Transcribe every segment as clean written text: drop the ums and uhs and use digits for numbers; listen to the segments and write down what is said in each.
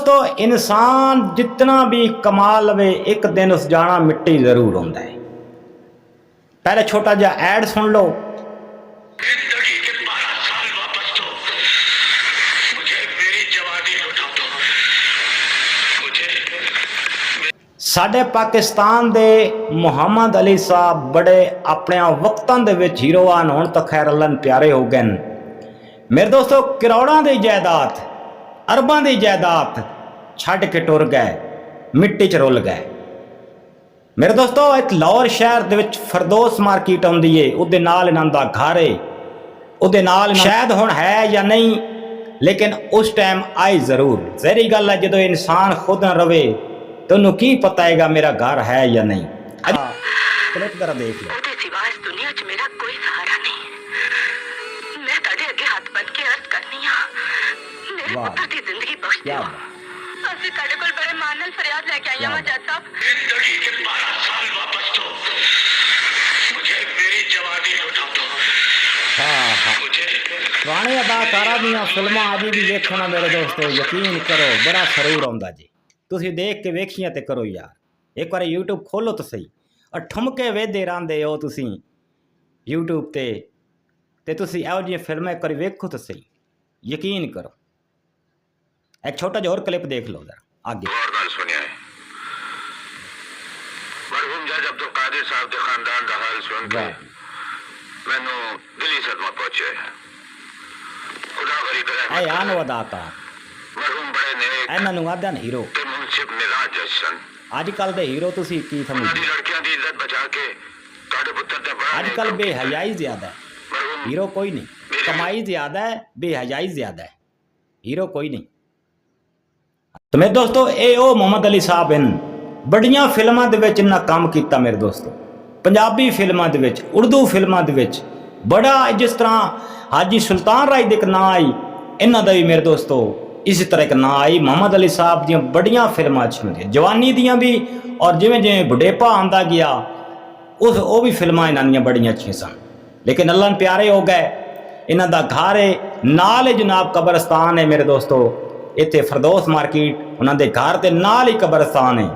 दोस्तों इंसान जितना भी कमा लवे एक दिन उस जाना मिट्टी जरूर होता है। पहले छोटा जा ऐड सुन लो। साडे पाकिस्तान दे मुहम्मद अली साहब बड़े अपने वक्तां दे विच हीरोआन होण तो खैर अल्लाह प्यारे हो गए। मेरे दोस्तों करोड़ां दी जायदाद अरबां दी जायदाद छड्ड के टुर गए, मिट्टी च रुल गए। मेरे दोस्तों एक लाहौर शहर दे विच फरदौस मार्केट आउंदी है, उहदे नाल इन्हां दा घर है, उहदे नाल शायद हुण है या नहीं, लेकिन उस टाइम आई जरूर। जहरी गल है जदों इंसान खुद न रवे तो उन्होंने की पता है मेरा घर है या नहीं। क्लिप जरा देख लो। ਉਹਦੇ ਸਿਵਾ ਇਸ ਦੁਨੀਆ 'ਚ ਮੇਰਾ ਕੋਈ ਸਹਾਰਾ ਨਹੀਂ। ਮੈਂ ਤੁਹਾਡੇ ਅੱਗੇ ਹੱਥ ਬੰਨ੍ਹ ਕੇ ਅਰਜ਼ ਕਰਨੀ ਆ, ਮੇਰੇ ਪੁੱਤਰ ਦੀ ਜ਼ਿੰਦਗੀ ਬਖਸ਼ ਦਿਓ। ਅਸੀਂ ਤੁਹਾਡੇ ਕੋਲ ਬੜੇ ਮਾਣ ਨਾਲ ਫਰਿਆਦ ਲੈ ਕੇ ਆਏ ਹਾਂ ਜੱਜ ਸਾਹਿਬ। ਜ਼ਿੰਦਗੀ के 12 साल वापस दो, मुझे मेरी जवानी लौटा दो। पुराने अदाकारा दियां फिल्मां अज भी देखो ना मेरे दोस्तों, यकीन करो बड़ा सरूर आउंदा जी। तुसीं देख के वेखियां ते करो यार, एक बार यूट्यूब खोलो तो सही और ठुमके वेदे रहिंदे हो तुसीं यूट्यूब ते तुसीं इहो जिहियां फिल्मां एक बार वेखो तो सही, यकीन करो। एक छोटा जिहा होर क्लिप देख लो जरा आगे। सुनिया मरहूम जज अब्दुल कादिर साहब के खानदान का हाल सुन के मैनू दिली सदमा पहुंचे। खुदा भरी तरह ऐ आन अदाकार मरहूम बड़े नेक इन्हां नूं आखदे ने हीरो। ते मुंसिफ निराज जज सन। अजकल दे हीरो तुसीं की समझदे? लड़कियां दी इज्जत बचा के ਤੁਹਾਡੇ पुत्र ते बड़ा अजकल बेहयाई ज्यादा है, हीरो कोई नहीं। कमाई ज्यादा है, बेहयाई ज्यादा है, हीरो कोई नहीं। तो मेरे दोस्तों ये ओ मुहम्मद अली साहब इन बड़ियां फिल्मां दे विच इन्हां काम कीता। मेरे दोस्तों पंजाबी फिल्मां दे विच, उर्दू फिल्मां दे विच बड़ा, जिस तरह हाजी सुल्तान राय दे एक नां आई, इन्हां दा भी मेरे दोस्तों इसी तरह एक नां आई। मुहम्मद अली साहब दियां बड़ियां फिल्मां अच्छी होंदियां, जवानी दियां भी, और जिवें जिवें बुढ़ेपा आंदा गया वो भी फिल्मां इन्हां दियां बड़ियां अच्छियां सन। लेकिन अल्लाह प्यारे हो गए, इन्हां दा घर है नाल जनाब कब्रस्तान है मेरे दोस्तों। इत्थे फरदौस मार्केट उन्हां दे घर दे नाल ही कब्रस्तान है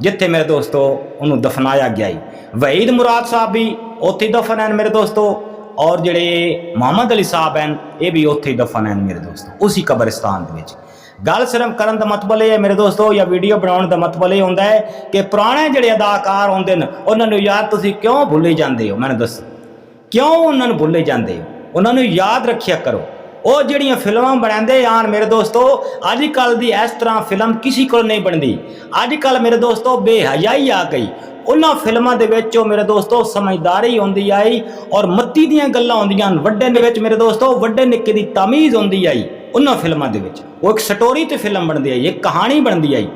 जिथे मेरे दोस्तों उन्होंने दफनाया गया है। वहीद मुराद साहब भी उत्थे दफन हैं मेरे दोस्तों, और जिहड़े मुहम्मद अली साहब हैं ये भी उत्थे दफन हैं मेरे दोस्तों, उसी कब्रिस्तान दे विच। गल सिर्फ करन दा मतलब ये है मेरे दोस्तों, या वीडियो बनाने का मतलब ये होंदा है कि पुराने जिहड़े अदाकार होंदे न उन्होंने यार तुसीं क्यों भुल्ले जांदे हो? मैंने दसो क्यों उन्होंने भुल्ले जांदे हो? उन्होंने याद रखिया करो। वो जिहड़ियां फिल्मां बनाते आन मेरे दोस्तों, अजकल दी इस तरह फिल्म किसी को नहीं बनती। अजकल मेरे दोस्तों बेहयाई आ गई। उन्हां फिल्मां दे विच मेरे दोस्तों समझदारी होंदी आई और मत्ती दियां गल्लां होंदियां, वड्डे दे विच मेरे दोस्तों वड्डे निक्के दी तमीज़ होंदी आई। उन्हां फिल्मां दे विच वो एक स्टोरी ते फिल्म बनदी आई, एक कहानी बनदी आई।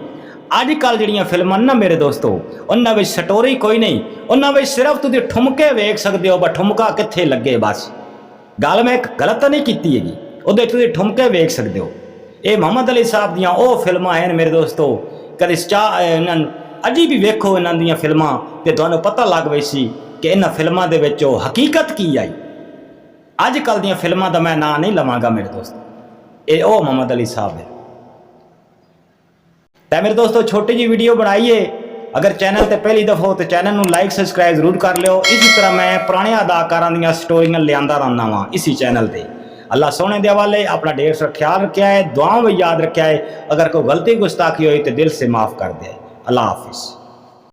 अजकल जिहड़ियां फिल्मां ना मेरे दोस्तों उन्हां विच स्टोरी कोई नहीं, उन्हां विच सिर्फ तुसीं ठुमके वेख सकदे हो, बस ठुमका कित्थे लगे बस। गल मैं गलत नहीं कीती हैगी, उहदे तुसीं ठुमके वेख सकदे हो। ये मुहम्मद अली साहब दियां ओ फिल्मां हैं मेरे दोस्तों, कदे अजी भी वेखो इन्हां दियां फिल्मां ते तुहानूं पता लग वैसी कि इन्हां फिल्मां दे विच हकीकत की आई। अजकल दियां फिल्मां दा मैं नाम नहीं लवांगा मेरे दोस्तों, ये ओ मुहम्मद अली साहब है। तो मेरे दोस्तों छोटी जी वीडियो बनाइए, अगर चैनल ते पहली दफ़ा हो तो चैनल नूं लाइक सब्सक्राइब जरूर कर लियो। इसी तरह मैं पुराने अदाकारां दियां स्टोरियां लियांदा रहना वा इसी चैनल ते। अल्लाह सोने दे हवाले, अपना ढेर सारा ख्याल रखा है, दुआओं में याद रखा है। अगर कोई गलती गुस्ताखी हुई तो दिल से माफ़ कर दे। अल्लाह हाफिज़।